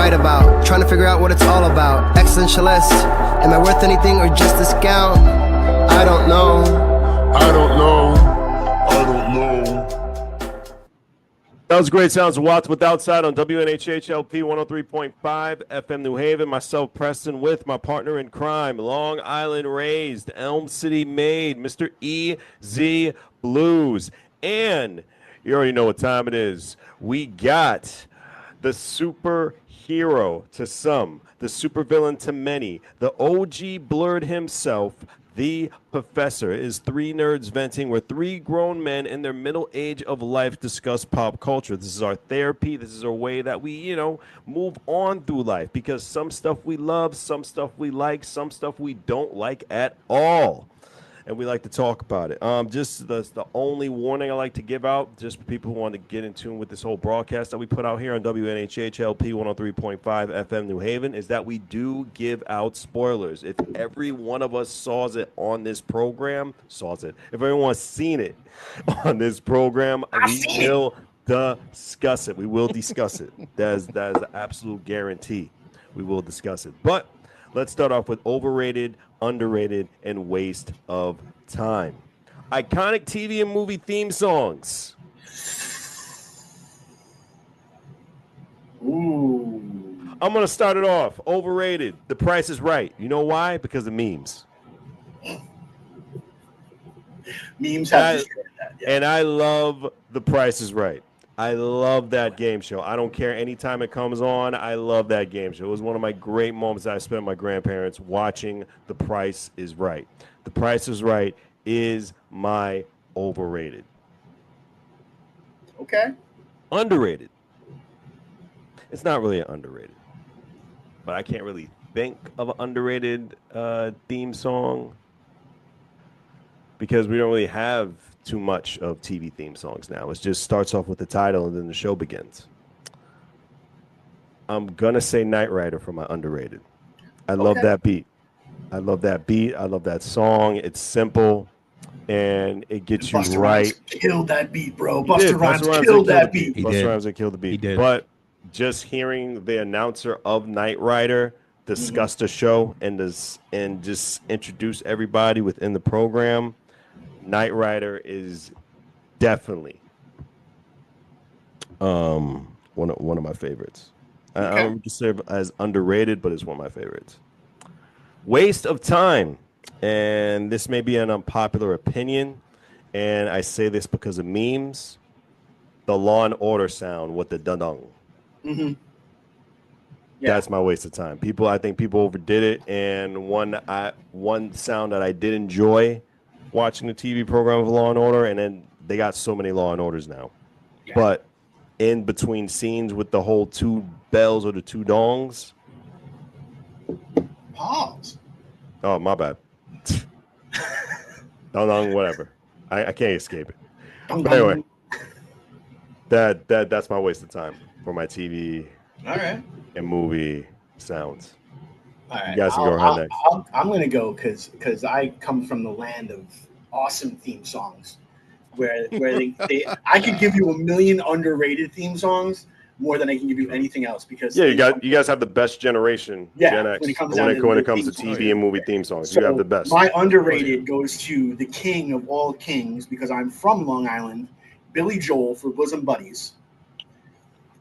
write about. Trying to figure out what it's all about. Existentialist. Am I worth anything or just discount? I don't know. I don't know. I don't know. That was great sounds of Watts with Outside on WNHHLP 103.5 FM New Haven. Myself, Preston, with my partner in crime, Long Island raised, Elm City made, Mr. EZ BlueZ. And you already know what time it is. We got the superhero to some, the supervillain to many, the OG Blurred himself, the Professor. Is three nerds venting where three grown men in their middle age of life discuss pop culture. This is our therapy. This is our way that we, move on through life, because some stuff we love, some stuff we like, some stuff we don't like at all. And we like to talk about it. Just the only warning I like to give out, just for people who want to get in tune with this whole broadcast that we put out here on WNHHLP 103.5 FM New Haven, is that we do give out spoilers. If every one of us saws it on this program, if everyone's seen it on this program, we will discuss it. We will discuss it. That is an absolute guarantee. We will discuss it. But let's start off with overrated, underrated, and waste of time. Iconic TV and movie theme songs. Ooh. I'm going to start it off. Overrated. The Price is Right. You know why? Because of memes. Memes have destroyed that. Yeah. And I love The Price is Right. I love that game show. I don't care anytime it comes on. I love that game show. It was one of my great moments that I spent with my grandparents watching The Price is Right. The Price is Right is my overrated. Okay. Underrated. It's not really an underrated, but I can't really think of an underrated theme song because we don't really have too much of TV theme songs now. It just starts off with the title and then the show begins. I'm gonna say Knight Rider for my underrated. I love that beat. I love that beat. I love that song. It's simple and it gets you Busta right. Rhymes killed that beat, bro. Busta Rhymes Busta killed that beat. Busta Rhymes did kill the beat. He did. But just hearing the announcer of Knight Rider discuss the show and just introduce everybody within the program, Knight Rider is definitely one of my favorites. I don't consider it as underrated, but it's one of my favorites. Waste of time, and this may be an unpopular opinion, and I say this because of memes. The Law and Order sound with the dun-dung. Mm-hmm. Yeah. That's my waste of time. I think people overdid it, and one sound that I did enjoy watching the TV program of Law and Order, and then they got so many Law and Orders now. Yeah. But in between scenes with the whole two bells or the two dongs. Pause. Oh, my bad. Dong, whatever. I can't escape it. But anyway, that's my waste of time for my TV and movie sounds. All right. You guys can go ahead next. I'm going to go because I come from the land of awesome theme songs where I could give you a million underrated theme songs more than I can give you anything else because you guys have the best generation, Gen X, when it comes to TV and movie theme songs. So you have the best. My underrated goes to the king of all kings because I'm from Long Island, Billy Joel for Bosom Buddies.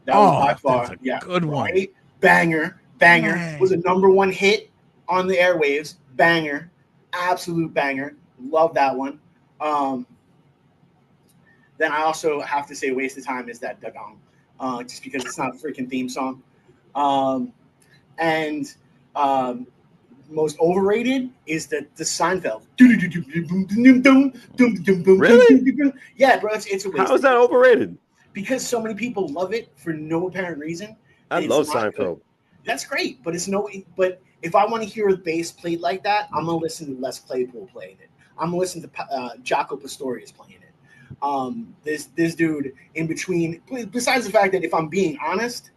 That was by far, good one. Right? Banger. Dang. Was a #1 hit on the airwaves. Banger, absolute banger. Love that one. Then I also have to say, waste of time is that Dagong, just because it's not a freaking theme song. And most overrated is the Seinfeld. Really? Yeah, bro. It's a waste. How is that overrated? Because so many people love it for no apparent reason. I love Seinfeld. Good. That's great, but But if I want to hear a bass played like that, I'm gonna listen to Les Claypool playing it. I'm gonna listen to Jaco Pastorius playing it. This dude in between. Besides the fact that if I'm being honest,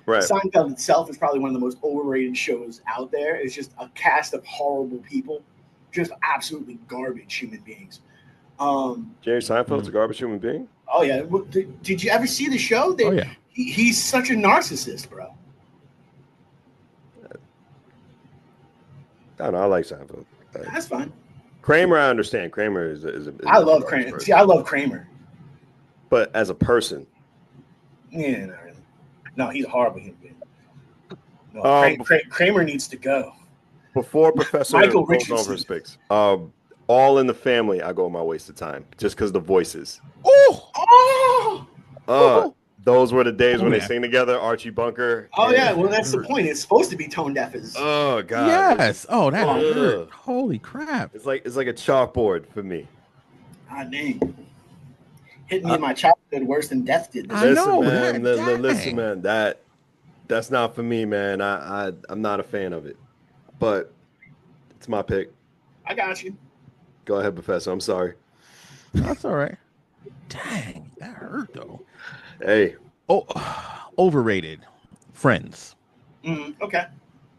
right, Seinfeld itself is probably one of the most overrated shows out there. It's just a cast of horrible people, just absolutely garbage human beings. Jerry Seinfeld's a garbage human being. Oh yeah, did you ever see the show? Oh yeah, he's such a narcissist, bro. I don't know. I like Seinfeld. That's fine. Kramer, I understand. Kramer is I a love garbage Kramer. person. See, I love Kramer. But as a person, Yeah, not really. No, he's a horrible human being. No, Um, Kramer needs to go. before Professor Michael goes over Richardson. his picks, All in the Family, I go my waste of time just because the voices. Oh, Those were the days when they yeah. sing together, Archie Bunker. oh and- yeah. Well, that's the point. It's supposed to be tone deaf. Oh God. Yes. Oh, that Ugh. hurt. Holy crap. It's like a chalkboard for me. God dang. Hit me in my childhood worse than death did. I know, man. that- Listen, dang. man. That's not for me, man. I'm not a fan of it. But it's my pick. I got you. Go ahead, Professor. I'm sorry. That's all right. Dang, that hurt though. Hey. Oh, overrated. Friends. Okay.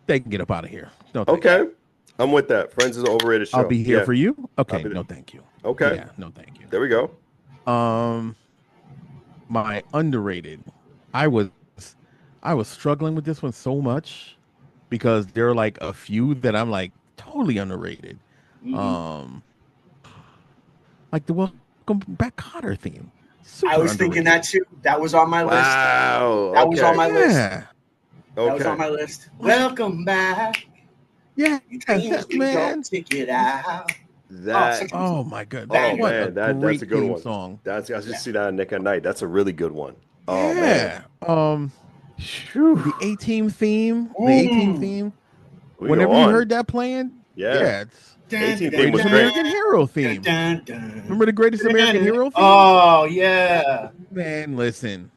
They can get up out of here. No, thank Okay. you. I'm with that. Friends is an overrated show. I'll be here Yeah. for you. Okay. I'll be there. No, thank you. Okay. Yeah. No, thank you. There we go. My underrated. I was struggling with this one so much because there are like a few that I'm like totally underrated. Like the Welcome Back Kotter theme. Super I was thinking underrated. that too. That was on my list. Wow. That was on my list. Yeah. That was on my list. Welcome back. Yeah. You dreams we Man. don't take it out. That. Oh my god. Oh What man, a that's great a good theme one. song. I just see that on Nick at Night. That's a really good one. Oh Yeah. man. The A-Team theme. The A-Team theme. We Whenever go you on. heard that playing, Yeah. it's 18 theme Greatest was great. American Hero theme. Dun, dun. Remember the Greatest American Hero theme? Oh yeah. Man, listen.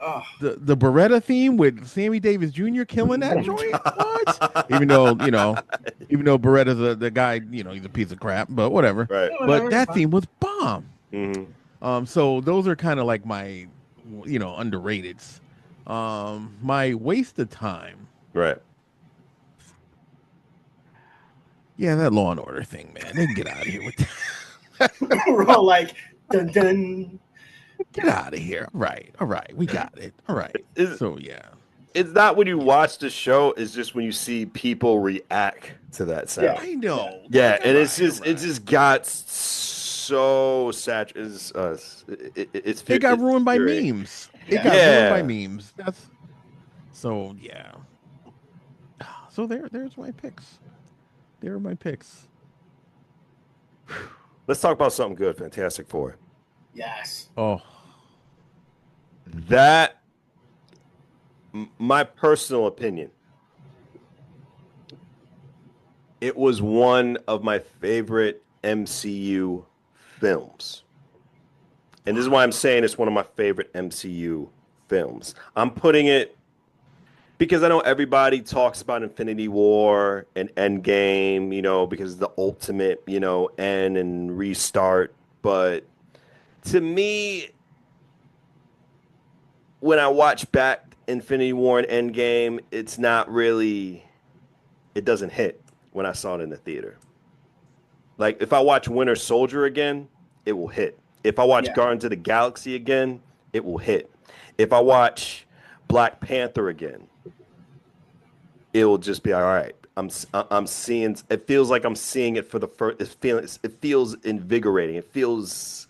Oh. The Beretta theme with Sammy Davis Jr. killing that joint. What? Even though Beretta's the guy, he's a piece of crap, but whatever. Right. But that theme was bomb. Mm-hmm. So those are kind of like my, underrateds. My waste of time. Right. Yeah, that Law and Order thing, man. They can get out of here with that. We're all like dun dun. Get out of here. All right. We got it. All right. So yeah. It's not when you watch the show, it's just when you see people react to that sound. Yeah. I know. Yeah, and it just got so saturated. It got ruined by infuriating. memes. It got ruined by memes. That's so yeah. So there's my picks. There are my picks. Let's talk about something good. Fantastic Four. Yes. Oh, That, my personal opinion, it was one of my favorite MCU films. And this is why I'm saying it's one of my favorite MCU films. I'm putting it because I know everybody talks about Infinity War and Endgame, because it's the ultimate, end and restart. But to me, when I watch back Infinity War and Endgame, it's not really, it doesn't hit when I saw it in the theater. Like, if I watch Winter Soldier again, it will hit. If I watch Guardians of the Galaxy again, it will hit. If I watch Black Panther again, it will just be all right. I'm seeing. It feels like I'm seeing it for the first. It feels invigorating. It feels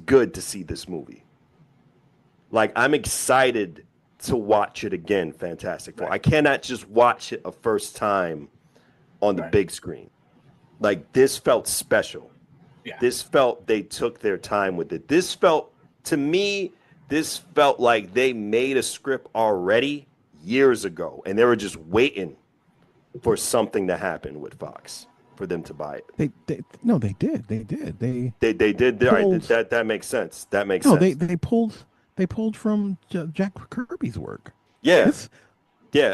good to see this movie. Like, I'm excited to watch it again. Fantastic Four. I cannot just watch it a first time on the big screen. Like, this felt special. Yeah. This felt they took their time with it. This felt, to me, like they made a script already years ago, and they were just waiting for something to happen with Fox for them to buy it. they did. They did. They did. Pulled- That makes sense. That makes sense. They pulled from Jack Kirby's work. Yeah. This Yeah.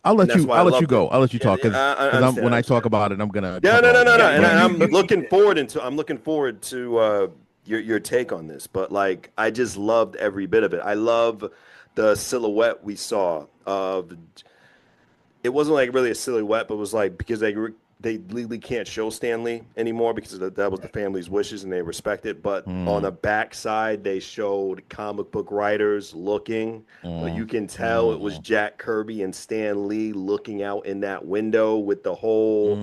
I'll let And you. that's why I'll I let you loved go. it. I'll let you talk Yeah, because I when I understand. talk about it, I'm gonna. No. cover all And that. I'm looking forward to your take on this. But like, I just loved every bit of it. I love the silhouette we saw of. It wasn't like really a silhouette, but it was like because they they legally can't show Stan Lee anymore because that was the family's wishes and they respect it. But on the backside, they showed comic book writers looking. But you can tell it was Jack Kirby and Stan Lee looking out in that window with the whole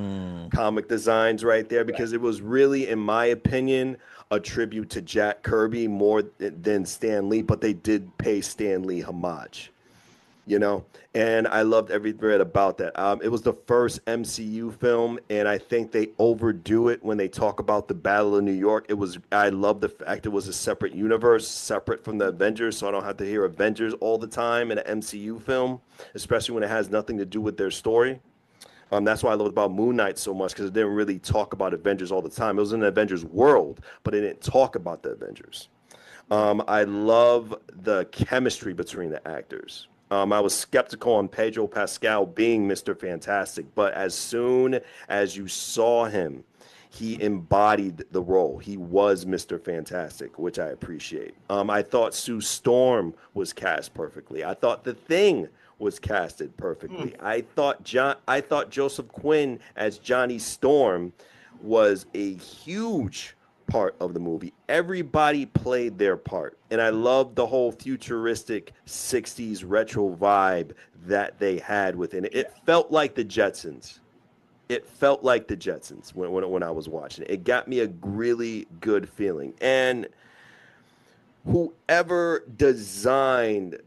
comic designs right there, because it was really, in my opinion, a tribute to Jack Kirby more than Stan Lee, but they did pay Stan Lee homage. You know, and I loved every bit about that. It was the first MCU film, and I think they overdo it when they talk about the Battle of New York. I love the fact it was a separate universe, separate from the Avengers, so I don't have to hear Avengers all the time in an MCU film, especially when it has nothing to do with their story. That's why I loved about Moon Knight so much, because it didn't really talk about Avengers all the time. It was in the Avengers world, but it didn't talk about the Avengers. I love the chemistry between the actors. I was skeptical on Pedro Pascal being Mr. Fantastic, but as soon as you saw him, he embodied the role. He was Mr. Fantastic, which I appreciate. I thought Sue Storm was cast perfectly. I thought The Thing was casted perfectly. I thought Joseph Quinn as Johnny Storm was a huge part of the movie. Everybody played their part, and I love the whole futuristic 60s retro vibe that they had within it. It felt like the Jetsons. When I was watching it. It got me a really good feeling. And whoever designed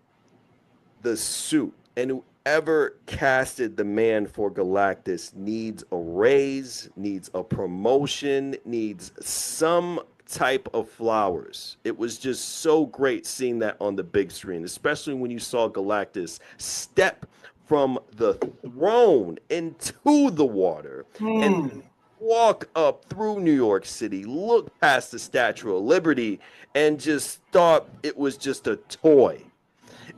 the suit and whoever casted the man for Galactus needs a raise, needs a promotion, needs some type of flowers. It was just so great seeing that on the big screen, especially when you saw Galactus step from the throne into the water and walk up through New York City, look past the Statue of Liberty, and just thought it was just a toy.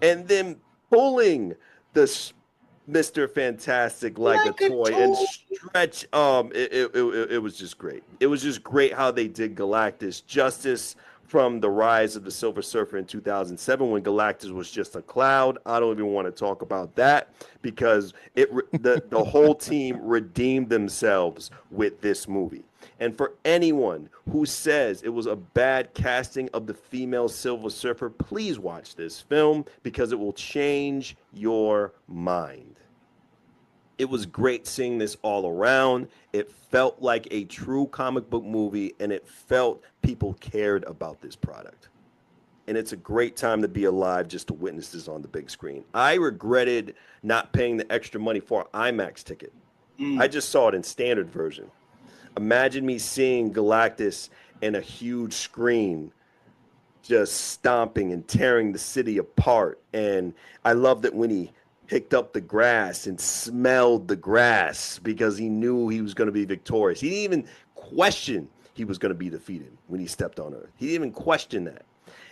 And then pulling the Mr. Fantastic like a toy and stretch. It was just great. It was just great how they did Galactus justice from the rise of the Silver Surfer in 2007 when Galactus was just a cloud. I don't even want to talk about that because the whole team redeemed themselves with this movie. And for anyone who says it was a bad casting of the female Silver Surfer, please watch this film because it will change your mind. It was great seeing this all around. It felt like a true comic book movie, and it felt people cared about this product. And it's a great time to be alive just to witness this on the big screen. I regretted not paying the extra money for an IMAX ticket. I just saw it in standard version. Imagine me seeing Galactus in a huge screen just stomping and tearing the city apart. And I loved it when he picked up the grass and smelled the grass because he knew he was going to be victorious. He didn't even question he was going to be defeated when he stepped on Earth. He didn't even question that.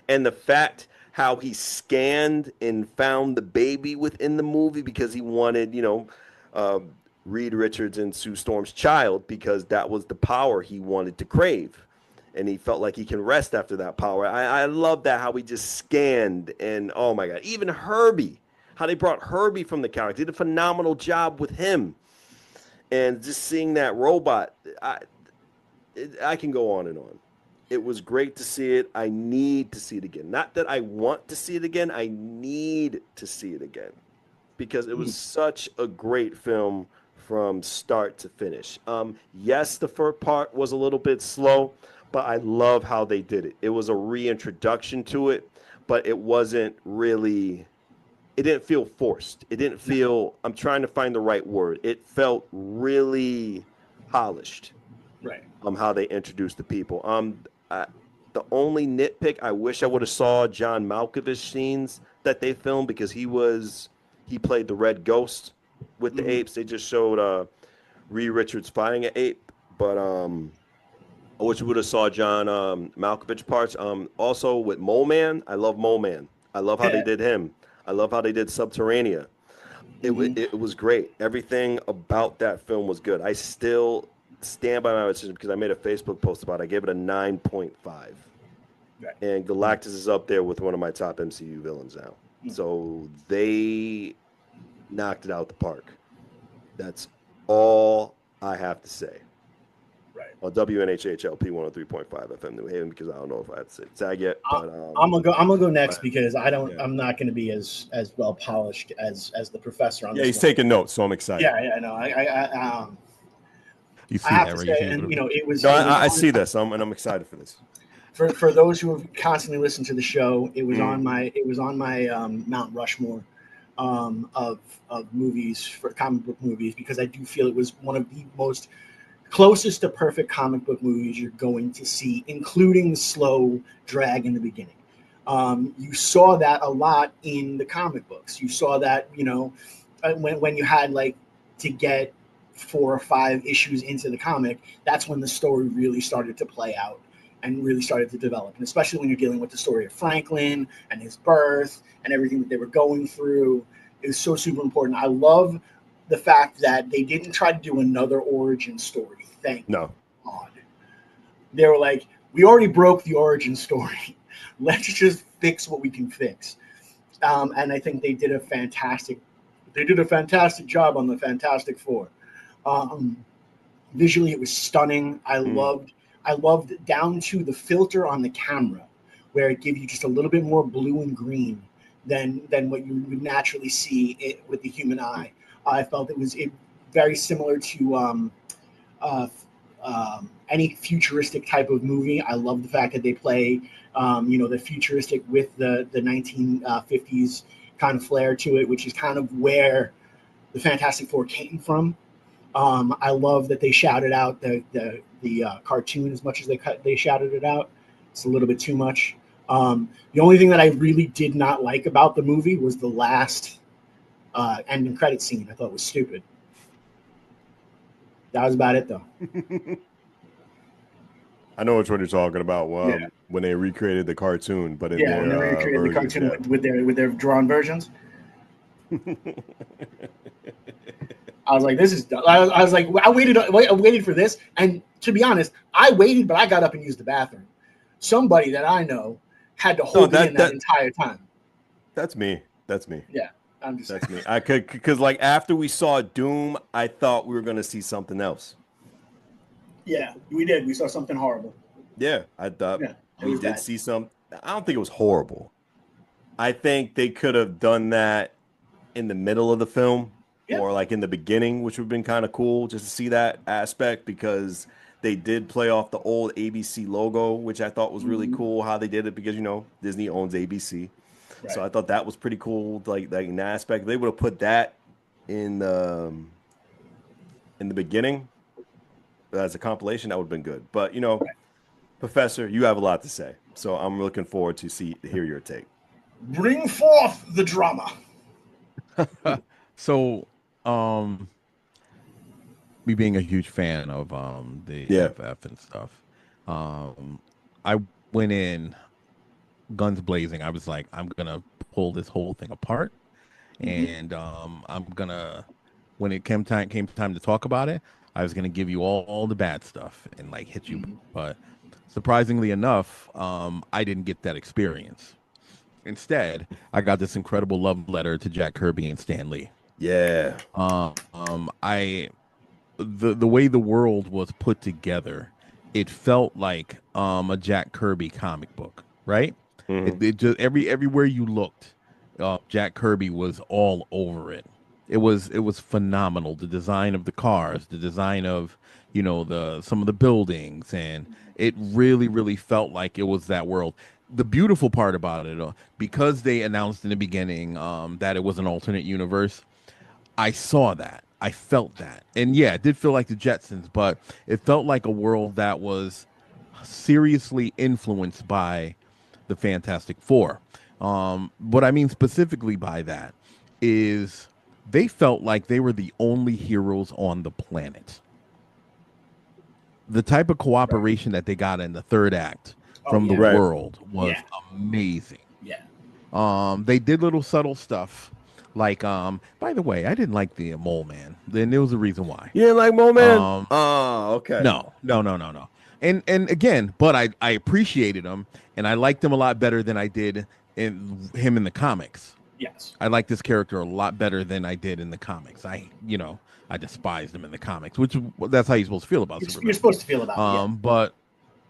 And the fact how he scanned and found the baby within the movie because he wanted, Reed Richards and Sue Storm's child because that was the power he wanted to crave. And he felt like he can rest after that power. I love that, how he just scanned. And, oh, my God, even Herbie, how they brought Herbie from the character. They did a phenomenal job with him. And just seeing that robot, I can go on and on. It was great to see it. I need to see it again. Not that I want to see it again. I need to see it again because it was such a great film from start to finish. Yes, the first part was a little bit slow, but I love how they did it. It was a reintroduction to it, but it wasn't really, it didn't feel forced. It didn't feel, I'm trying to find the right word. It felt really polished. Right. How they introduced the people. The only nitpick, I wish I would have saw John Malkovich scenes that they filmed because he played the Red Ghost with the apes. They just showed Reed Richards fighting an ape, but I wish we would have saw John Malkovich parts. Also with Mole Man, I love Mole Man. I love how they did him. I love how they did Subterranea. It was great. Everything about that film was good. I still stand by my decision because I made a Facebook post about it. I gave it a 9.5. Right. And Galactus is up there with one of my top MCU villains now. So they knocked it out the park. That's all I have to say. Right. On WNHHLP 103.5 FM New Haven, because I don't know if I had to say tag yet. But, I'm gonna go next but, because I don't. yeah. I'm not gonna be as well polished as the professor on Yeah, this. he's one. taking notes, so I'm excited. Yeah, no. You I see have that, to right? say, and it was. No, it was I on- see this, and I'm excited for this. For those who have constantly listened to the show, it was Mm. on my Mount Rushmore of movies for comic book movies because I do feel it was one of the most closest to perfect comic book movies you're going to see, including the slow drag in the beginning. You saw that a lot in the comic books. You saw that, when you had like to get 4 or 5 issues into the comic, that's when the story really started to play out and really started to develop. And especially when you're dealing with the story of Franklin and his birth and everything that they were going through, is so super important. I love the fact that they didn't try to do another origin story. Thank God. They were like, we already broke the origin story. Let's just fix what we can fix. And I think they did a fantastic job on the Fantastic Four. Visually, it was stunning. I loved down to the filter on the camera, where it gave you just a little bit more blue and green than what you would naturally see with the human eye. I felt it was very similar to any futuristic type of movie. I love the fact that they play, the futuristic with the 1950s kind of flair to it, which is kind of where the Fantastic Four came from. I love that they shouted out the cartoon as much as they shouted it out. It's a little bit too much. The only thing that I really did not like about the movie was the last ending credit scene. I thought it was stupid. That was about it, though. I know which one you're talking about. When they recreated the cartoon, but in their when they recreated the version, cartoon with their drawn versions. I was like, "This is." I was like, I waited for this, and to be honest, I waited, but I got up and used the bathroom. Somebody that I know had to hold me in that entire time. That's me. Yeah, I'm just. That's me. I could because like after we saw Doom, I thought we were gonna see something else. Yeah, we did. We saw something horrible. Yeah, I thought we did bad. see some. I don't think it was horrible. I think they could have done that in the middle of the film or like in the beginning, which would have been kind of cool just to see that aspect because they did play off the old ABC logo, which I thought was really cool how they did it because, Disney owns ABC. Right. So I thought that was pretty cool, like in that aspect. If they would have put that in the beginning as a compilation, that would have been good. But, Professor, you have a lot to say. So I'm looking forward to hear your take. Bring forth the drama. So, me being a huge fan of the FF and stuff, I went in guns blazing. I was like, I'm gonna pull this whole thing apart, and I'm gonna, when it came time to talk about it, I was gonna give you all the bad stuff and like hit you. But surprisingly enough, I didn't get that experience. Instead, I got this incredible love letter to Jack Kirby and Stan Lee. Yeah. The way the world was put together, it felt like a Jack Kirby comic book, right? It just everywhere you looked, Jack Kirby was all over it. It was phenomenal. The design of the cars, the design of some of the buildings, and it really felt like it was that world. The beautiful part about it, because they announced in the beginning that it was an alternate universe, I saw that. I felt that. And yeah, it did feel like the Jetsons, but it felt like a world that was seriously influenced by the Fantastic Four. What I mean specifically by that is they felt like they were the only heroes on the planet. The type of cooperation that they got in the third act from the world was amazing. Yeah. They did little subtle stuff. Like, by the way, I didn't like the Mole Man. Then there was a reason why. You didn't like Mole Man? Okay. No. And again, but I appreciated him, and I liked him a lot better than I did in the comics. Yes. I like this character a lot better than I did in the comics. I despised him in the comics, which that's how you're supposed to feel about Superman. You're supposed to feel about it. Yeah. But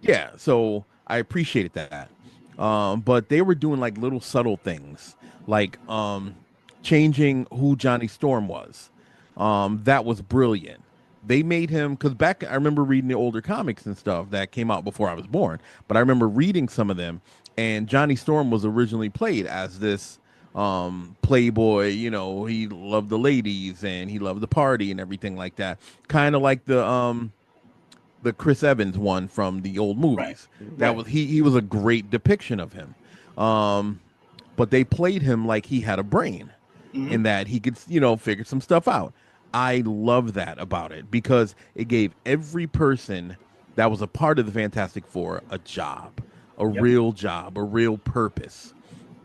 yeah, so I appreciated that. But they were doing like little subtle things, like changing who Johnny Storm was. That was brilliant. They made him, because back I remember reading the older comics and stuff that came out before I was born, but I remember reading some of them, and Johnny Storm was originally played as this playboy. He loved the ladies and he loved the party and everything like that, kind of like the Chris Evans one from the old movies. That was he was a great depiction of him. But they played him like he had a brain, in that he could figure some stuff out. I love that about it, because it gave every person that was a part of the Fantastic Four a job, a real job, a real purpose.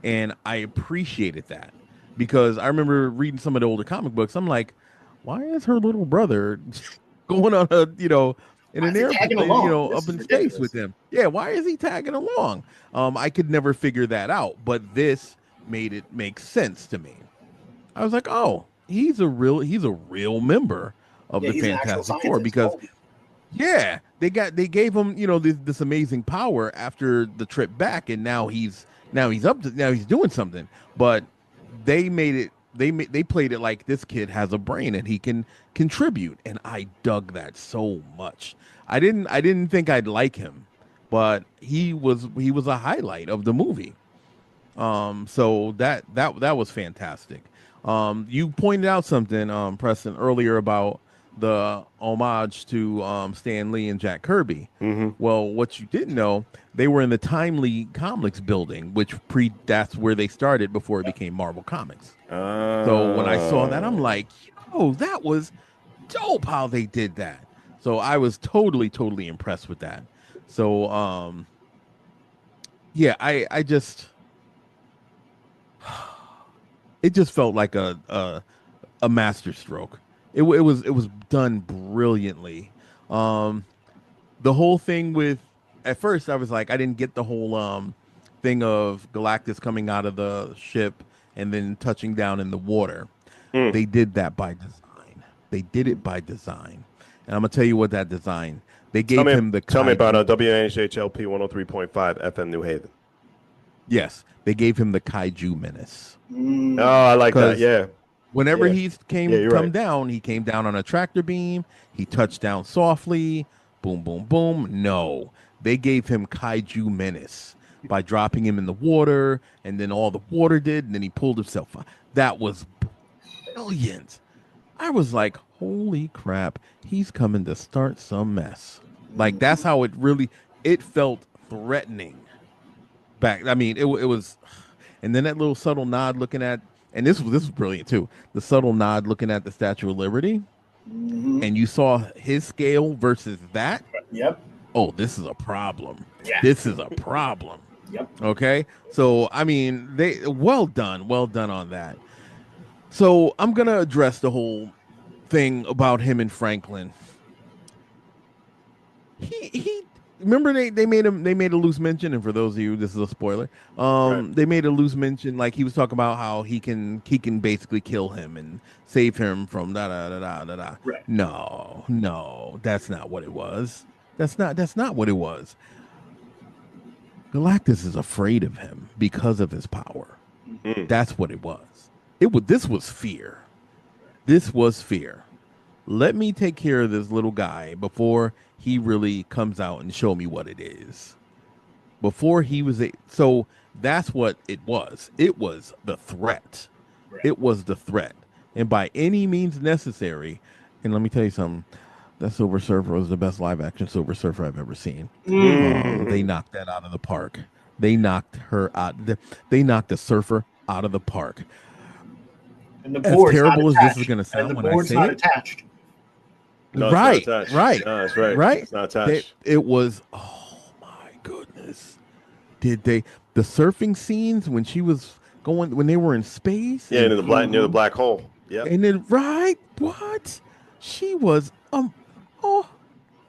And I appreciated that, because I remember reading some of the older comic books. I'm like, why is her little brother going on in an airplane, up in space with him? Yeah, why is he tagging along? I could never figure that out, but this made it make sense to me. I was like, oh, he's a real member of the Fantastic Four, because they gave him this amazing power after the trip back, and now he's doing something. But they made it they played it like this kid has a brain and he can contribute, and I dug that so much. I didn't think I'd like him, but he was a highlight of the movie. So that was fantastic. You pointed out something, Preston, earlier about the homage to Stan Lee and Jack Kirby. Well, what you didn't know, they were in the Timely Comics building, which that's where they started before it became Marvel Comics. So when I saw that, I'm like, yo, that was dope how they did that. So I was totally impressed with that. So yeah, I just it just felt like a masterstroke. It was done brilliantly. The whole thing with, at first I was like, I didn't get the whole thing of Galactus coming out of the ship and then touching down in the water. They did that by design. They did it by design. And I'm gonna tell you what that design. They gave him the. Tell me about WNHHLP 103.5 FM New Haven. Yes, they gave him the Kaiju Menace. Oh, I like that. Yeah. Whenever he come down, he came down on a tractor beam. He touched down softly. Boom, boom, boom. No, they gave him Kaiju Menace by dropping him in the water, and then all the water did, and then he pulled himself up. That was brilliant. I was like, holy crap, he's coming to start some mess. Like, that's how it felt threatening. Back, I mean, it was, and then that little subtle nod looking at, and this was brilliant too. The subtle nod looking at the Statue of Liberty, and you saw his scale versus that. Yep. Oh, this is a problem. Yeah. This is a problem. Yep. Okay. So I mean, well done on that. So I'm gonna address the whole thing about him and Franklin. He remember they made a loose mention, and for those of you, this is a spoiler. They made a loose mention, like he was talking about how he can basically kill him and save him from da da da da da da. Right. No, that's not what it was. That's not what it was. Galactus is afraid of him because of his power. That's what it was. This was fear. This was fear. Let me take care of this little guy before he really comes out and show me what it is. Before he was so that's what it was. It was the threat. Right. It was the threat. And by any means necessary, and let me tell you something, that Silver Surfer was the best live action Silver Surfer I've ever seen. They knocked that out of the park. They knocked her out. They knocked the surfer out of the park. And the board's as terrible as this is going to sound when I say not it. Attached. No, right. No, that's right. It's not attached. It was. Oh my goodness! Did they the surfing scenes when she was going when they were in space? Yeah, near the black hole. Yeah. And then what? She was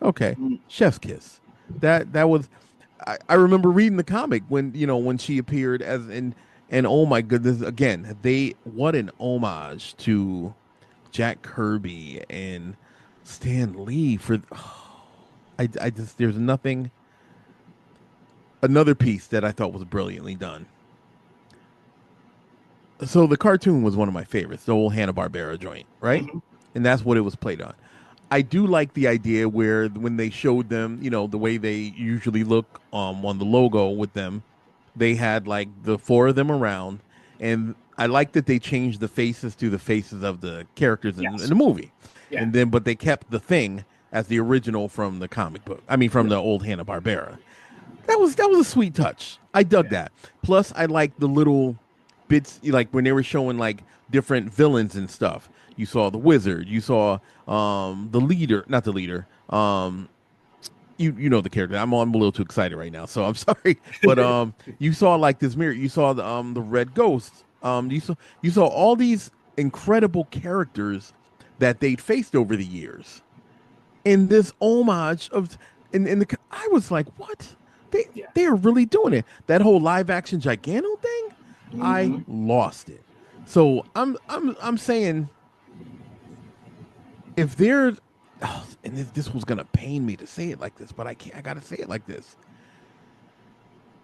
okay. Chef's kiss. That was. I remember reading the comic when she appeared as and And oh my goodness, again, what an homage to Jack Kirby and Stan Lee for. I just there's nothing. Another piece that I thought was brilliantly done. So the cartoon was one of my favorites, the old Hanna-Barbera joint, right? Mhm. And that's what it was played on. I do like the idea where when they showed them, the way they usually look on the logo with them, they had like the four of them around, and I like that they changed the faces to the faces of the characters in Yes. the movie, Yeah. but they kept the Thing as the original from the comic book. I mean, from the old Hanna-Barbera. That was a sweet touch. I dug that. Plus, I like the little bits, like when they were showing like different villains and stuff. You saw the wizard. You saw the leader, not the leader. You know the character. I'm a little too excited right now, so I'm sorry. But you saw like this mirror. You saw the red ghost. You saw all these incredible characters that they'd faced over the years. In this homage of, I was like, what? They are really doing it. That whole live action Gigano thing, I lost it. So I'm saying, if they're, and this was gonna pain me to say it like this, but I can't. I gotta say it like this.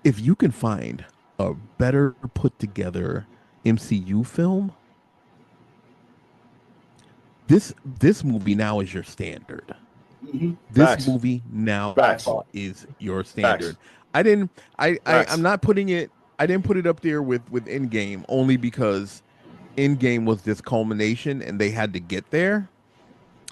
If you can find a better put together MCU film, this movie now is your standard. This Facts. movie now Facts. is your standard. Facts. I'm not putting it. I didn't put it up there with Endgame only because Endgame was this culmination and they had to get there.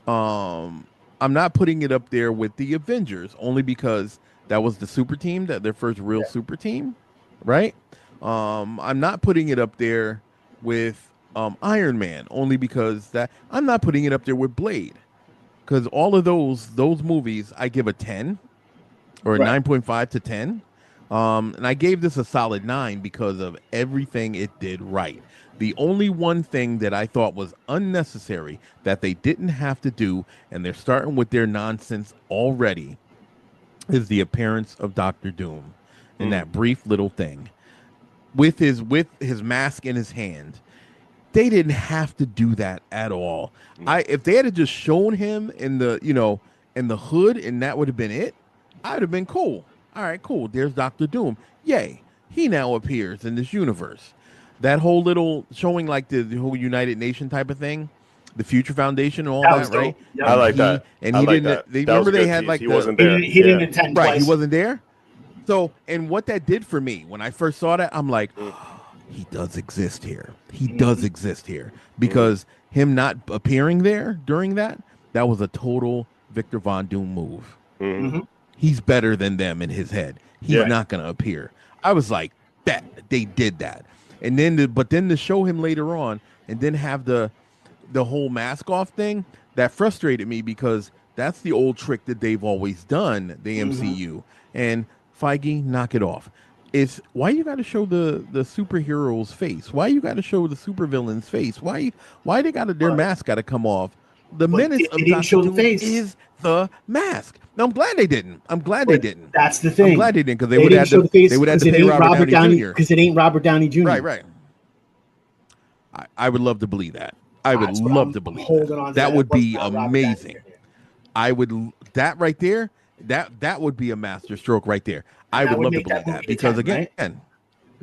I'm not putting it up there with the Avengers only because that was the super team, that their first real super team, right? I'm not putting it up there with Iron Man only because I'm not putting it up there with Blade. Because all of those movies, I give a 10 or a 9.5 to 10. And I gave this a solid 9 because of everything it did right. The only one thing that I thought was unnecessary that they didn't have to do, and they're starting with their nonsense already, is the appearance of Doctor Doom in that brief little thing with his mask in his hand. They didn't have to do that at all. If they had just shown him in the hood and that would have been it, I would have been cool. All right, cool. There's Doctor Doom. Yay. He now appears in this universe. That whole little showing like the whole United Nation type of thing, the Future Foundation and all that, right? Yep. I like that. And I he like didn't. that. They That was remember a they good had piece. like He wasn't there. He didn't attend right. twice. He wasn't there. So, and what that did for me when I first saw that, I'm like, he does exist here. He does exist here because him not appearing there during that was a total Victor Von Doom move. He's better than them in his head. He's not going to appear. I was like, that they did that. And then to show him later on and then have the whole mask off thing, that frustrated me because that's the old trick that they've always done, the MCU. And Feige, knock it off. It's why you got to show the superhero's face? Why you got to show the supervillain's face? Why they got their mask got to come off? The menace of Doctor Doom is the mask. Now, I'm glad they didn't. They didn't. That's the thing. I'm glad they didn't because They would have to pay Robert Downey Jr. Because it ain't Robert Downey Jr. Right. I would love to believe that. I would love to believe that. That would be amazing. I would that right there. That would be a master stroke right there. I would love to believe that because 10, again, right?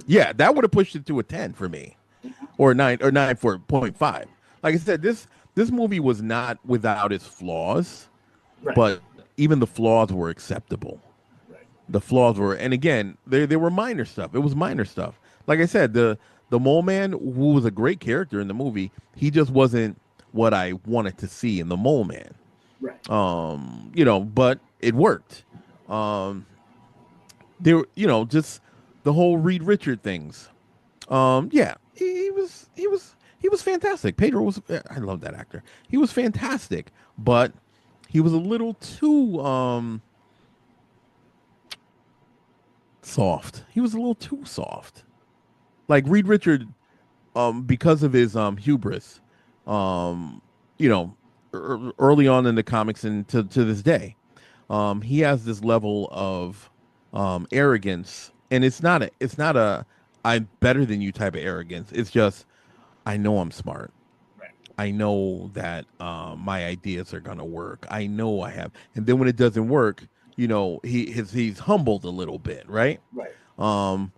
yeah, that would have pushed it to a 10 for me, or 9.5. Like I said, this movie was not without its flaws, but even the flaws were acceptable. The flaws were, and again, they were minor stuff. It was minor stuff. Like I said, the Mole Man, who was a great character in the movie, he just wasn't what I wanted to see in the Mole Man. Right. But it worked. There, just the whole Reed Richard things. He was fantastic. Pedro was, I love that actor. He was fantastic, but he was a little too soft. He was a little too soft. Like Reed Richard, because of his hubris, early on in the comics and to this day, he has this level of arrogance, and it's not a I'm better than you type of arrogance. It's just I know I'm smart. Right. I know that my ideas are gonna work. I know I have, and then when it doesn't work, he's humbled a little bit, right? Right.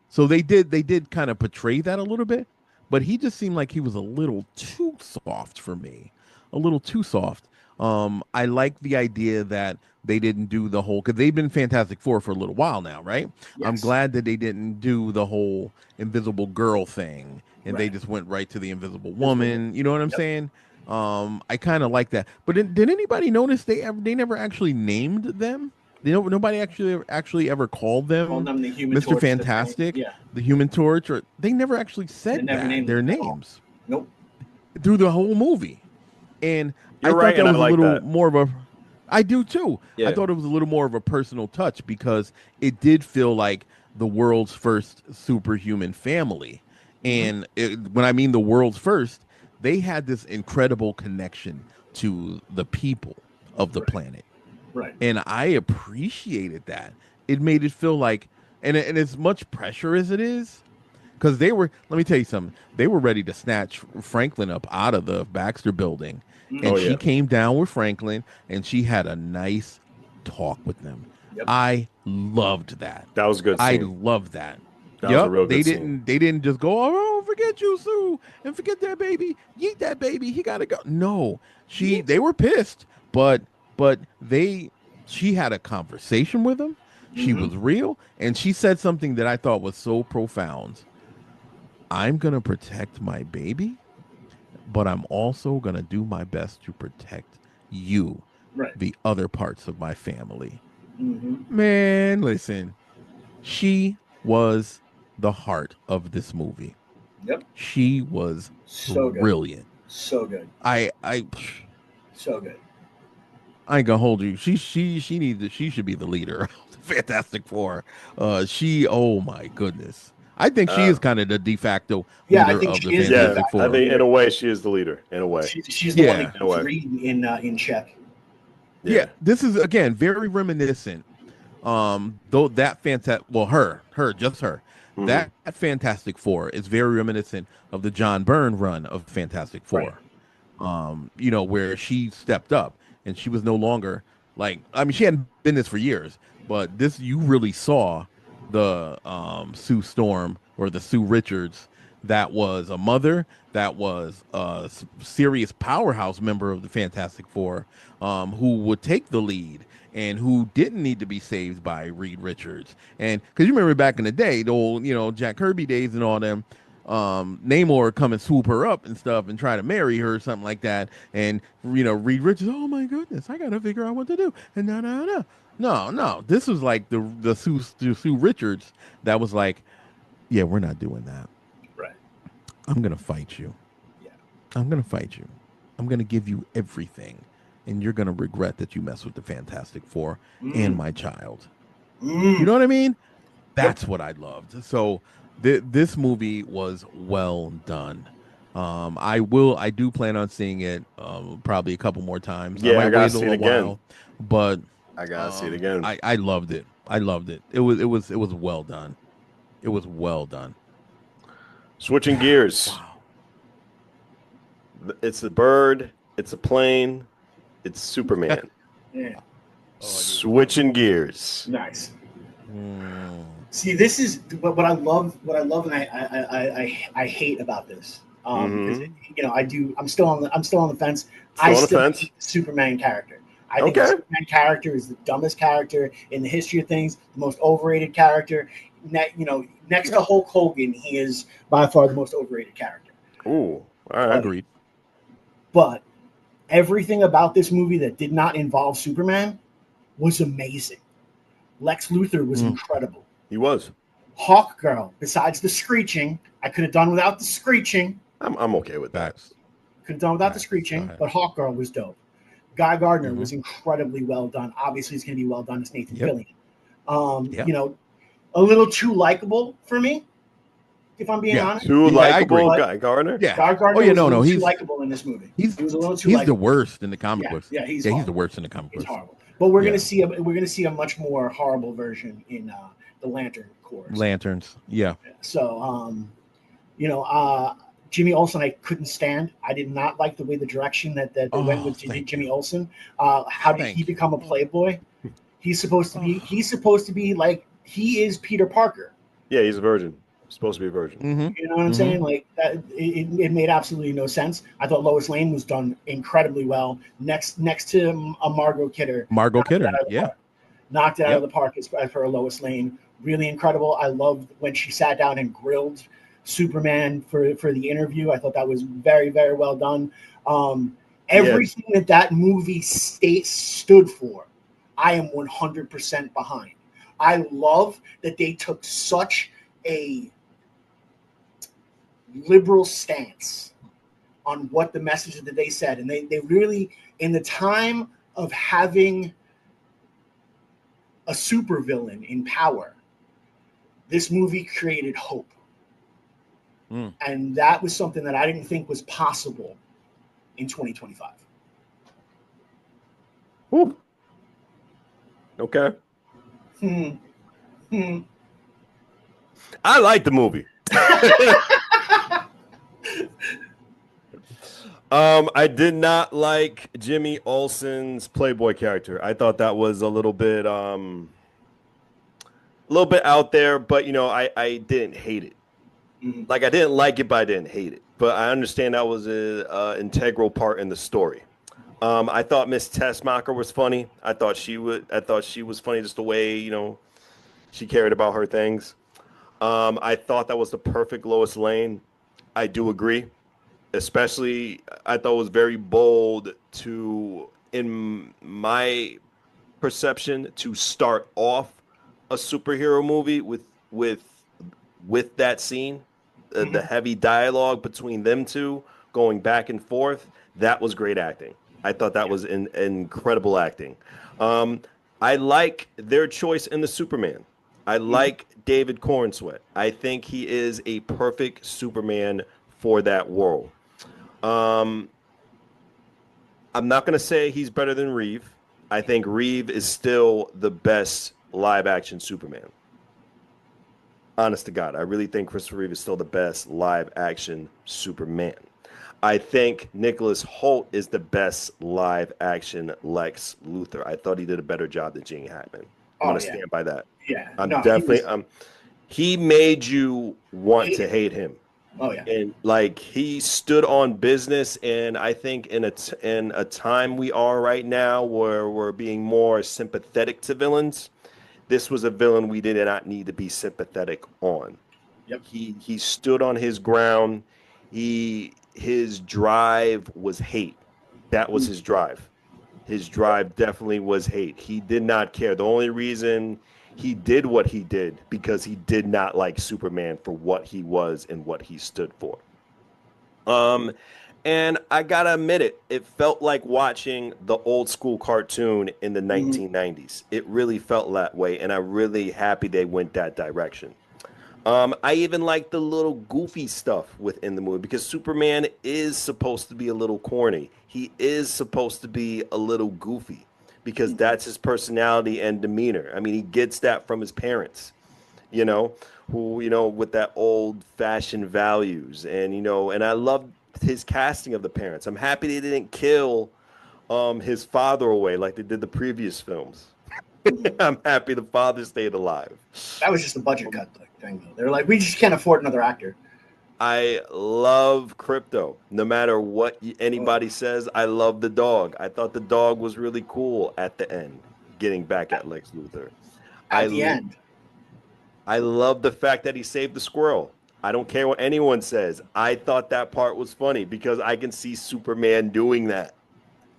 So they did kind of portray that a little bit, but he just seemed like he was a little too soft for me, a little too soft. I like the idea that they didn't do the whole, because they've been Fantastic Four for a little while now, right? I'm Yes. glad that they didn't do the whole Invisible Girl thing and they Right. just went right to the Invisible Invisible Woman. You know what I'm Yep. saying? I kind of like that. But did anybody notice they never actually named them? Nobody actually ever called Call them them the Human Mr. Torch. The thing. Fantastic, Yeah. the Human Torch, or they never actually They said never that named their them at all. names Nope. through the whole movie. And I You're thought right, that and I was a like little that. more of a. I do too. I Yeah. thought it was a little more of a personal touch because it did feel like the world's first superhuman family. And when I mean the world's first, they had this incredible connection to the people of the Right. planet. Right. And I appreciated that. It made it feel like, and as much pressure as it is, because they were, let me tell you something, they were ready to snatch Franklin up out of the Baxter building. Mhm. And Oh, she yeah. came down with Franklin and she had a nice talk with them. Yep. I loved that. That was a good I scene. loved that. That was a real good they scene. didn't just go, oh, forget you, Sue, and forget that baby. Yeet that baby. He gotta go. No. They were pissed, but she had a conversation with him. She was real, and she said something that I thought was so profound. I'm gonna protect my baby, but I'm also gonna do my best to protect you, Right. the other parts of my family. Mm-hmm. Man, listen, she was the heart of this movie. Yep. She was So good. brilliant. So good. I So good. ain't gonna hold you. She should be the leader of the Fantastic Four. Oh my goodness. I think she is kind of the de facto Yeah, I leader think of the she is the Yeah, Fantastic de facto I Four. think in a way she is the leader. In a way. She's the one Yeah. that keeps Reed in check. Yeah, this is again very reminiscent. Though that fantastic, well, just her. That Fantastic Four is very reminiscent of the John Byrne run of Fantastic Four. Where she stepped up and she was no longer like, I mean, she hadn't been this for years, but this, you really saw the Sue Storm or the Sue Richards that was a mother, that was a serious powerhouse member of the Fantastic Four, who would take the lead and who didn't need to be saved by Reed Richards. And because you remember back in the day, the old, Jack Kirby days and all them, Namor come and swoop her up and stuff and try to marry her or something like that. And, Reed Richards, oh my goodness, I got to figure out what to do. And no. This was like the Sue Richards that was like, yeah, we're not doing that. Right. I'm going to fight you. Yeah. I'm going to fight you. I'm going to give you everything. And you're going to regret that you messed with the Fantastic Four and my child. You know what I mean? That's what I loved. So this movie was well done. I do plan on seeing it probably a couple more times. Yeah, I might gotta wait see a it little again. while, but I gotta see it again. I loved it. I loved it. It was well done. It was well done. Switching gears. Wow. It's a bird. It's a plane. It's Superman. Yeah. Switching gears. Nice. See, this is what I love. What I love, and I hate about this. Because I'm still on the fence. Still on the fence? hate the Superman character. I think the Superman character is the dumbest character in the history of things, the most overrated character. Next to Hulk Hogan, he is by far the most overrated character. Ooh, all right. Agreed. But everything about this movie that did not involve Superman was amazing. Lex Luthor was incredible. He was. Hawkgirl, besides the screeching, I could have done without the screeching. I'm okay with that. Could have done without the screeching, but Hawkgirl was dope. Guy Gardner was incredibly well done. Obviously, it's going to be well done as Nathan Fillion. A little too likable for me. if I'm being Yeah. honest. Too Yeah, I likable, agree. Guy Gardner. Yeah. Guy Gardner Oh yeah, was a no, little no. too likable in this movie. He was a little too he's the likable. worst in the comic books. Yeah, he's the worst in the comic He's books. horrible. But we're Yeah. gonna see a much more horrible version in the Lantern Corps. Lanterns. Yeah. So Jimmy Olsen, I couldn't stand. I did not like the way the direction that they went with Jimmy Olsen. How did he become a playboy? He's supposed to be. He's supposed to be like he is Peter Parker. Yeah, he's a virgin. Supposed to be a virgin. Mm-hmm. You know what I'm saying? Like that. It made absolutely no sense. I thought Lois Lane was done incredibly well. Next to a Margot Kidder. Yeah. Knocked it out of the park as for a Lois Lane. Really incredible. I loved when she sat down and grilled Superman for the interview. I thought that was very, very well done. Everything that movie stood for, I am 100% behind. I love that they took such a liberal stance on what the message that they said. And they really, in the time of having a supervillain in power, this movie created hope. And that was something that I didn't think was possible in 2025. Whew. Okay. I like the movie. I did not like Jimmy Olsen's Playboy character. I thought that was a little bit out there, but I didn't hate it. Like I didn't like it, but I didn't hate it. But I understand that was an integral part in the story. I thought Miss Tessmacher was funny. I thought she was funny, just the way she cared about her things. I thought that was the perfect Lois Lane. I do agree. Especially, I thought it was very bold in my perception, to start off a superhero movie with that scene, the heavy dialogue between them two going back and forth. That was great acting. I thought that was incredible acting. I like their choice in the Superman. I like David Cornsweet. I think he is a perfect Superman for that world. I'm not going to say he's better than Reeve. I think Reeve is still the best live-action Superman. Honest to God, I really think Christopher Reeve is still the best live-action Superman. I think Nicholas Hoult is the best live-action Lex Luthor. I thought he did a better job than Gene Hackman. I'm going to stand by that. Yeah, he made you want to hate him. Oh yeah, and like he stood on business, and I think in a time we are right now where we're being more sympathetic to villains, this was a villain we did not need to be sympathetic on. Yep. He stood on his ground. His drive was hate. That was his drive. His drive definitely was hate. He did not care. The only reason he did what he did because he did not like Superman for what he was and what he stood for. And I gotta admit it felt like watching the old school cartoon in the 1990s. It really felt that way, and I'm really happy they went that direction. I even like the little goofy stuff within the movie because Superman is supposed to be a little corny. He is supposed to be a little goofy because that's his personality and demeanor. I mean, he gets that from his parents, with that old-fashioned values. And, and I love his casting of the parents. I'm happy they didn't kill his father away like they did the previous films. I'm happy the father stayed alive. That was just a budget cut thing, though. They're like, we just can't afford another actor. I love Crypto. No matter what anybody says, I love the dog. I thought the dog was really cool at the end, getting back at Lex Luthor. At the end. I love the fact that he saved the squirrel. I don't care what anyone says. I thought that part was funny because I can see Superman doing that.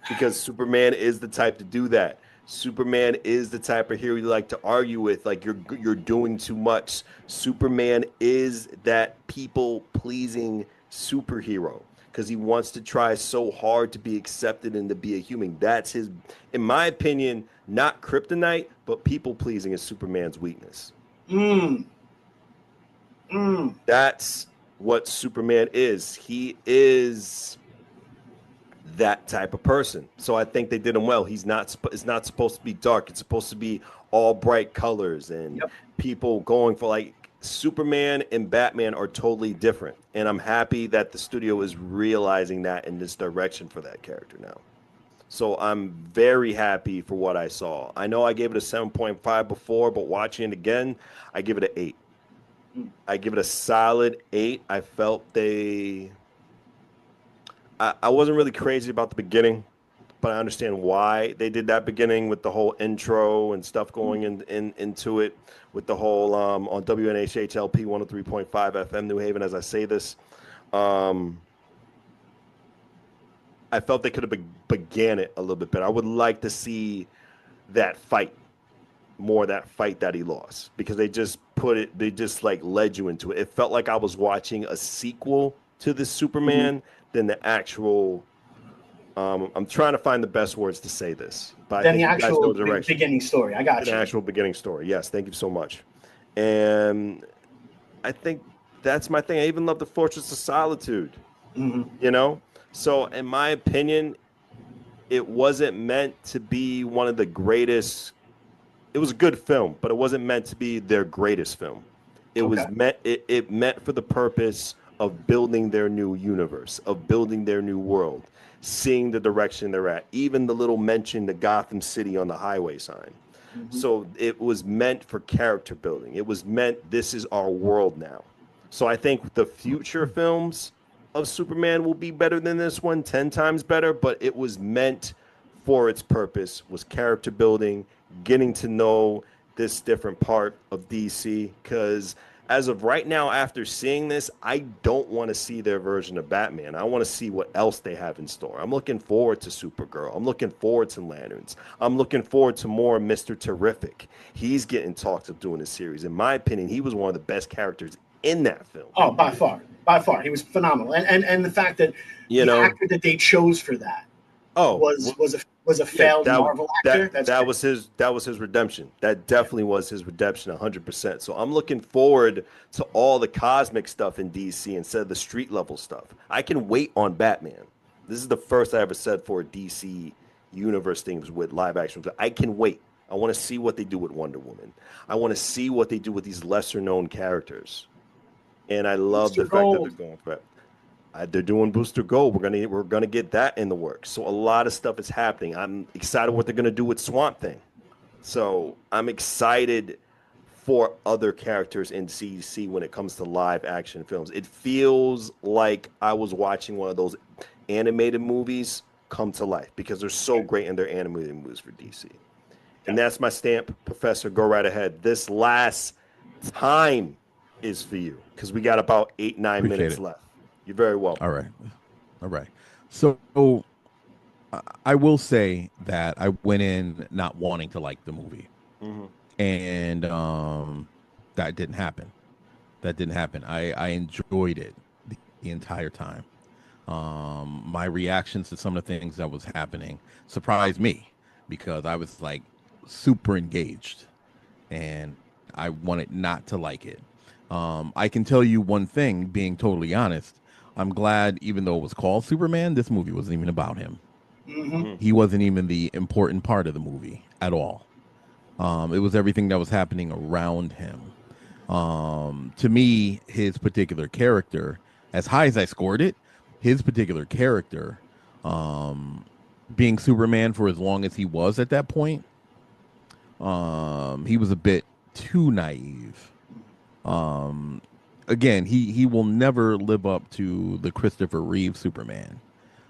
Because Superman is the type to do that. Superman is the type of hero you like to argue with, like you're doing too much. Superman is that people-pleasing superhero because he wants to try so hard to be accepted and to be a human. That's his, in my opinion, not kryptonite, but people-pleasing is Superman's weakness. That's what Superman is. He is that type of person. So I think they did him well. It's not supposed to be dark. It's supposed to be all bright colors and people going for like Superman and Batman are totally different. And I'm happy that the studio is realizing that in this direction for that character now. So I'm very happy for what I saw. I know I gave it a 7.5 before, but watching it again, I give it an 8. I give it a solid 8. I felt I wasn't really crazy about the beginning, but I understand why they did that beginning with the whole intro and stuff going into it, with the whole on WNHHLP 103.5 FM New Haven. As I say this, I felt they could have began it a little bit better. I would like to see that fight, more that fight that he lost, because they just like led you into it. It felt like I was watching a sequel to the Superman than the actual. I'm trying to find the best words to say this, but Then I think the you guys know actual the direction. beginning story. I got The you. actual beginning story. Yes, thank you so much. And I think that's my thing. I even love the Fortress of Solitude. You know, so in my opinion, it wasn't meant to be one of the greatest. It was a good film, but it wasn't meant to be their greatest film. It was meant. It meant for the purpose of building their new universe, of building their new world, seeing the direction they're at. Even the little mention to Gotham City on the highway sign. So it was meant for character building. It was meant, this is our world now. So I think the future films of Superman will be better than this one, 10 times better, but it was meant for its purpose, was character building, getting to know this different part of DC, because as of right now, after seeing this, I don't want to see their version of Batman. I want to see what else they have in store. I'm looking forward to Supergirl. I'm looking forward to Lanterns. I'm looking forward to more Mr. Terrific. He's getting talks of doing a series. In my opinion, he was one of the best characters in that film. Oh, by far, he was phenomenal. And the fact that the actor that they chose for that was a failed Marvel actor. That was his redemption. That definitely was his redemption, 100%. So I'm looking forward to all the cosmic stuff in DC instead of the street level stuff. I can wait on Batman. This is the first I ever said for DC universe things with live action. I can wait. I want to see what they do with Wonder Woman. I want to see what they do with these lesser known characters. And I love the fact that they're going for it. They're doing Booster Gold. We're gonna get that in the works. So a lot of stuff is happening. I'm excited what they're gonna do with Swamp Thing. So I'm excited for other characters in DC when it comes to live action films. It feels like I was watching one of those animated movies come to life, because they're so great in their animated movies for DC. And that's my stamp. Professor, go right ahead. This last time is for you, because we got about 8-9 minutes left. You're very welcome. All right. So I will say that I went in not wanting to like the movie, and that didn't happen. I enjoyed it the entire time. My reactions to some of the things that was happening surprised me, because I was like super engaged, and I wanted not to like it. I can tell you one thing, being totally honest. I'm glad, even though it was called Superman, this movie wasn't even about him. He wasn't even the important part of the movie at all. It was everything that was happening around him. To me, his particular character, as high as I scored it, his particular character, being Superman for as long as he was at that point, he was a bit too naive. Again, he will never live up to the Christopher Reeve Superman.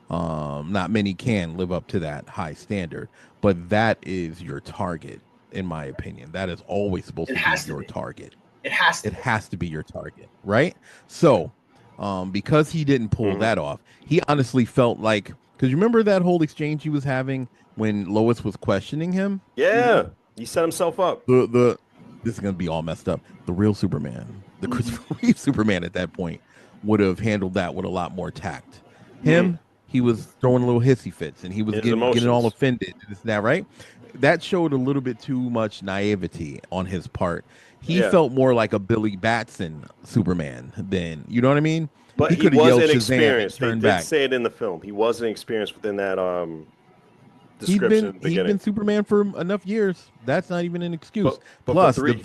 Not many can live up to that high standard, but that is your target, in my opinion. That is always supposed to be your target. It has to be your target, right? So, because he didn't pull that off, he honestly felt like, because you remember that whole exchange he was having when Lois was questioning him? Yeah, he set himself up. This is going to be all messed up. The real Superman, the Christopher Reeve Superman at that point, would have handled that with a lot more tact. Him, he was throwing little hissy fits, and he was getting all offended. This and that, right? That showed a little bit too much naivety on his part. He felt more like a Billy Batson Superman than, you know what I mean? But he could have yelled wasn't Shazam and experienced. They turned did back. say it in the film. He wasn't experienced within that description at the He'd beginning. been Superman for enough years. That's not even an excuse. But plus for the three,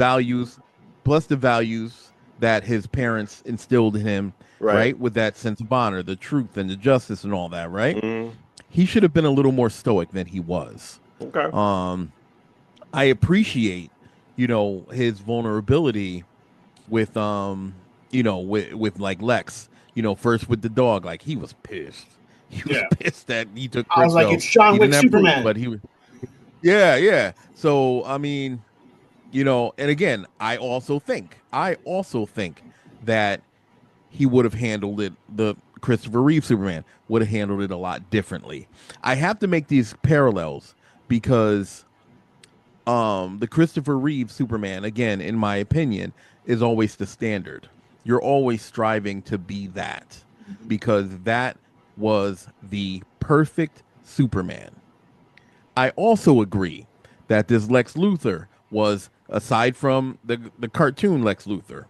values that his parents instilled in him, right? With that sense of honor, the truth, and the justice, and all that, right? Mm-hmm. He should have been a little more stoic than he was. Okay. I appreciate, his vulnerability with with like Lex, first with the dog, like he was pissed. He was pissed that he took Crypto. I was like, it's John Wick Superman. But he was yeah. So I mean, and again, I also think that he would have handled it, the Christopher Reeve Superman would have handled it a lot differently. I have to make these parallels because the Christopher Reeve Superman, again, in my opinion, is always the standard. You're always striving to be that because that was the perfect Superman. I also agree that this Lex Luthor was, aside from the cartoon Lex Luthor,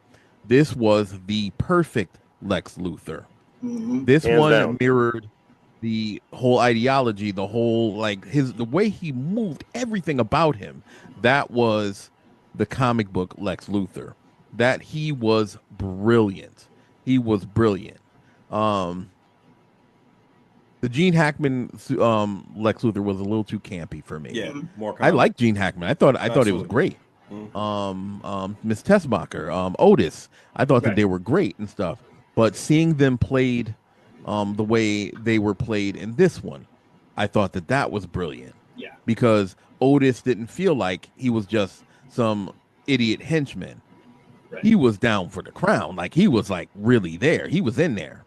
this was the perfect Lex Luthor. Mm-hmm. This Hands one down. mirrored the whole ideology, the whole the way he moved, everything about him. That was the comic book Lex Luthor. That he was brilliant. He was brilliant. The Gene Hackman Lex Luthor was a little too campy for me. Yeah, more. I like Gene Hackman. I thought it was great. Miss Tessmacher, Otis. I thought that they were great and stuff. But seeing them played the way they were played in this one, I thought that was brilliant. Yeah. Because Otis didn't feel like he was just some idiot henchman. Right. He was down for the crown. Like he was like really there. He was in there.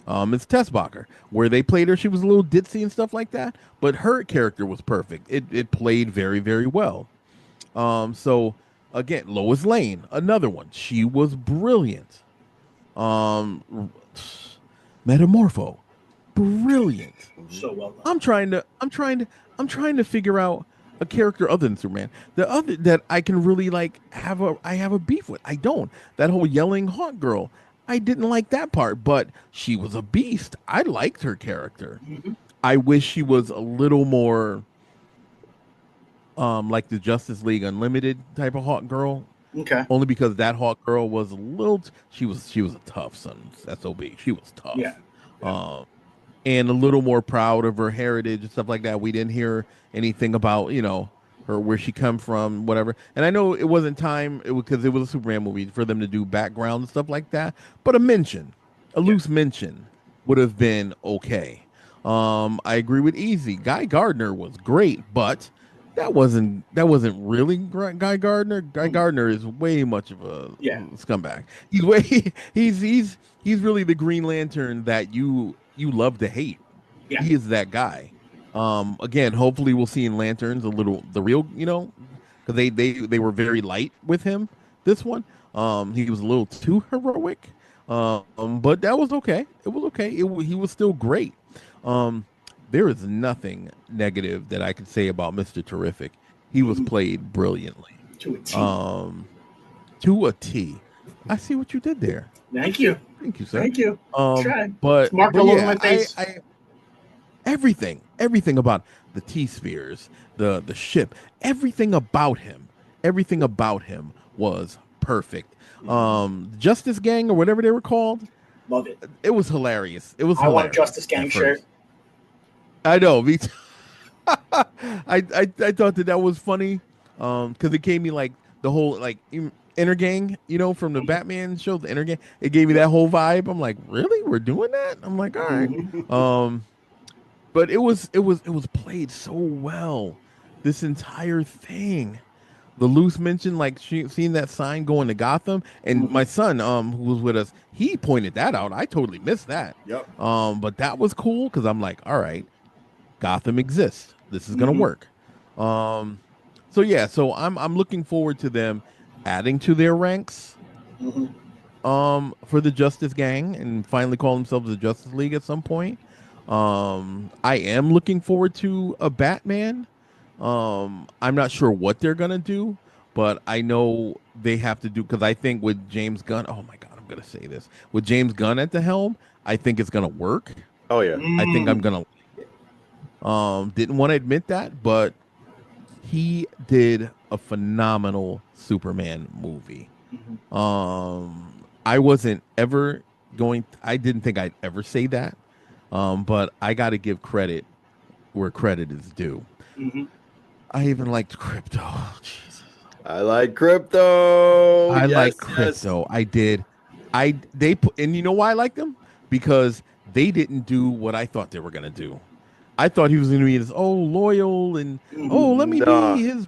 It's Tessmacher, where they played her. She was a little ditzy and stuff like that, but her character was perfect. It played very, very well. So again, Lois Lane, another one. She was brilliant. Metamorpho, brilliant. So well done. I'm trying to figure out a character other than Superman. The other that I can really have a beef with. I don't. That whole yelling hot girl. I didn't like that part, but she was a beast. I liked her character. Mm-hmm. I wish she was a little more like the Justice League Unlimited type of hot girl. Okay. Only because that hot girl was a little she was a tough SOB. She was tough. Yeah. And a little more proud of her heritage and stuff like that. We didn't hear anything about, her, where she come from, whatever. And I know it wasn't time because it was a Superman movie for them to do background and stuff like that. But a loose mention would have been okay. I agree with Easy. Guy Gardner was great, but that wasn't really Guy Gardner. Guy Gardner is way much of a scumbag. He's really the Green Lantern that you love to hate. Yeah. He is that guy. Again, hopefully we'll see in Lanterns the real, because they were very light with him. This one, he was a little too heroic. But that was okay. It was okay. He was still great. There is nothing negative that I could say about Mr. Terrific. He was played brilliantly. To a T. To a T. I see what you did there. Thank you. Thank you, sir. Thank you. But it's marked all over my face. Everything about the T-Spheres, the ship, everything about him was perfect. Justice Gang or whatever they were called. Love it. It was hilarious. I want a Justice Gang shirt. I know. Me too. I thought that was funny because it gave me the whole Inner Gang, from the Batman show, the Inner Gang. It gave me that whole vibe. I'm like, really? We're doing that? I'm like, all right. But it was played so well. This entire thing. The loose mention, seeing that sign going to Gotham, and my son, who was with us, he pointed that out. I totally missed that. Yep. But that was cool because I'm like, all right, Gotham exists. This is gonna work. So I'm looking forward to them adding to their ranks. For the Justice Gang and finally call themselves the Justice League at some point. I am looking forward to a Batman. I'm not sure what they're gonna do, but I know they have to do, because I think with James Gunn, oh my God, I'm gonna say this. With James Gunn at the helm, I think it's gonna work. Oh yeah. I think I'm Mm. gonna didn't want to admit that, but he did a phenomenal Superman movie. Mhm. I wasn't ever I didn't think I'd ever say that. But I got to give credit where credit is due. Mhm. I even liked Crypto. Jesus. I like crypto. I Yes, like yes. Crypto. I did. They put, and you know why I like them? Because they didn't do what I thought they were gonna do. I thought he was gonna be this loyal and let me Mhm. Nah, be his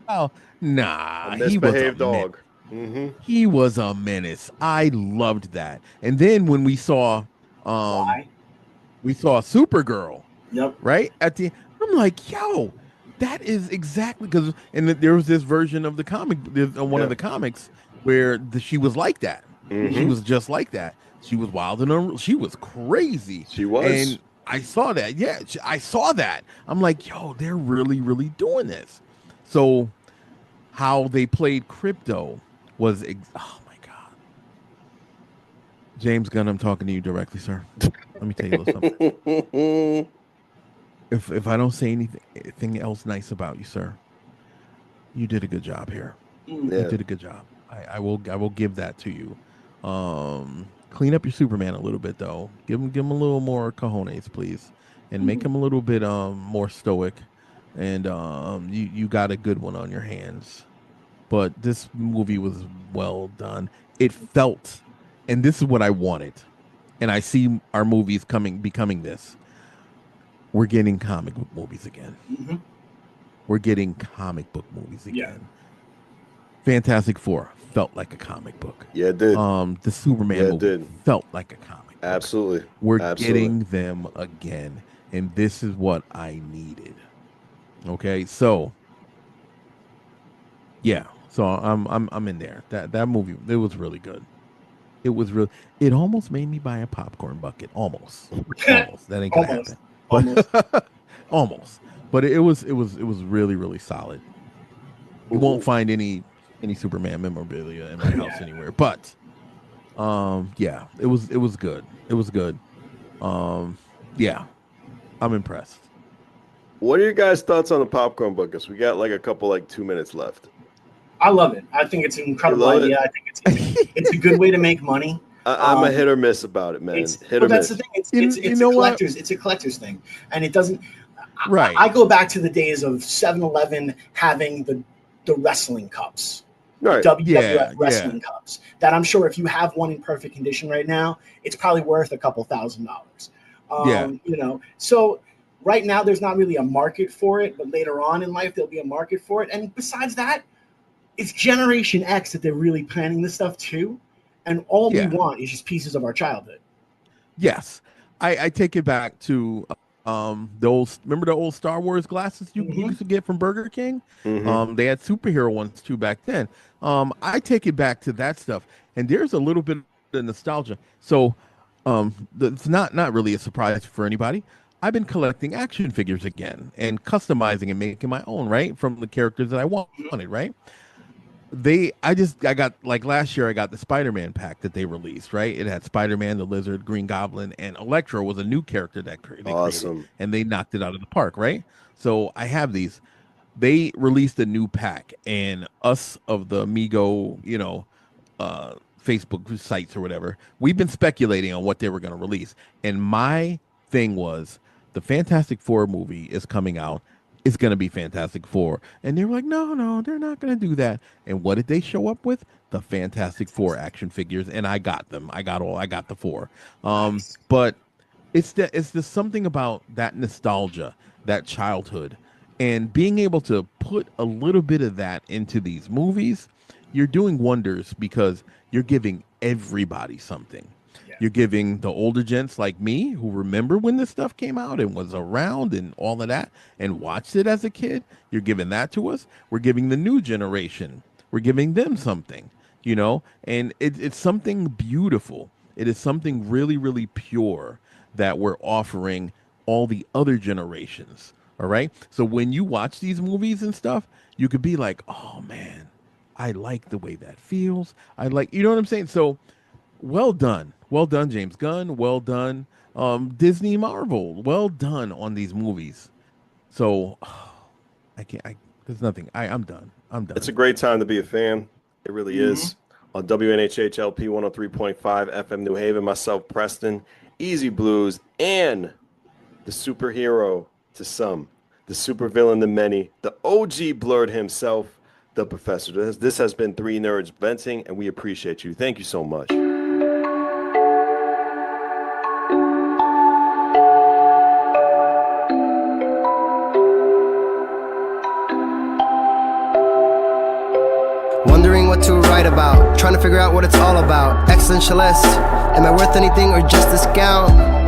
pal. a Nah, he was a misbehaved menace. dog. Mm-hmm. He was a menace. I loved that. And then when um Why? we saw Supergirl, Yep. right? I'm like, yo, that is exactly because, and there was this version of the comic, there's one of Yeah. the comics where she was like that. She Mm-hmm. was just like that. She was wild and she was crazy. She was. And I saw that. Yeah, I saw that. I'm like, yo, they're really, really doing this. So how they played Crypto was, oh my God. James Gunn, I'm talking to you directly, sir. Let me tell you a little something. If I don't say anything else nice about you, sir, you did a good job here. Mm. You Yeah. did a good job. I will give that to you. Clean up your Superman a little bit though. Give him a little more cojones, please, and make him a little bit more stoic. And you got a good one on your hands. But this movie was well done. It felt, and this is what I wanted. And I see our movies becoming this. We're getting comic book movies again. Mhm. We're getting comic book movies Yeah. again. Fantastic Four felt like a comic book. Yeah, it did. The Superman Yeah, it movie did. felt like a comic book. Absolutely. We're Absolutely. getting them again, and this is what I needed. Okay, so yeah, so I'm in there. That movie, it was really good. It was real. It almost made me buy a popcorn bucket. Almost, almost. That ain't gonna Almost. happen, Almost. but almost. But it was really really solid. You won't find any Superman memorabilia in my house Yeah. anywhere. But yeah, it was good. It was good. Um yeah, I'm impressed. What are your guys' thoughts on the popcorn buckets? We got like a couple, like 2 minutes left. I love it. I think it's an You incredible love it? idea. I think it's a good way to make money. I'm a hit or miss about it, man. It's Hit or well, that's miss. the thing. It's You, it's you it's a know what? collector's thing, and it doesn't. Right. I go back to the days of 7-Eleven having the wrestling cups. Right. WWF Yeah, wrestling cups that I'm sure if you have one in perfect condition right now, it's probably worth a couple $1,000. Yeah. So right now there's not really a market for it, but later on in life there'll be a market for it. And besides that, it's Generation X that they're really planning this stuff too. And all we Yeah. want is just pieces of our childhood. Yes. I take it back to remember the old Star Wars glasses you Mhm. used to get from Burger King? Mm-hmm. They had superhero ones too back then. I take it back to that stuff, and there's a little bit of nostalgia. So it's not really a surprise for anybody. I've been collecting action figures again and customizing and making my own, right? From the characters that I wanted, right? I got, like, last year I got the Spider-Man pack that they released, right? It had Spider-Man, the Lizard, Green Goblin, and Electro was a new character that they created, Awesome. and they knocked it out of the park, right? So I have these. They released a new pack, and us of the Amigo, Facebook sites or whatever, we've been speculating on what they were going to release. And my thing was, the Fantastic Four movie is coming out. It's going to be Fantastic Four. And they were like, no, they're not going to do that. And what did they show up with? The Fantastic Four action figures. And I got them. I got the four. Nice. But it's just something about that nostalgia, that childhood, and being able to put a little bit of that into these movies. You're doing wonders because you're giving everybody something. Yeah. You're giving the older gents like me who remember when this stuff came out and was around and all of that and watched it as a kid. You're giving that to us. We're giving the new generation. We're giving them something, and it's something beautiful. It is something really, really pure that we're offering all the other generations. All right. So when you watch these movies and stuff, you could be like, oh man, I like the way that feels. I like, you know what I'm saying? So well done. Well done, James Gunn. Well done, Disney Marvel. Well done on these movies. So there's nothing. I'm done. I'm done. It's a great time to be a fan. It really is. On WNHHLP 103.5 FM New Haven, myself, Preston, Easy Blues, and the superhero to some, the supervillain to many, the OG Blurred himself, the Professor. This has been Three Nerds Venting, and we appreciate you. Thank you so much. Wondering what to write about, trying to figure out what it's all about. Existentialist, am I worth anything or just discount?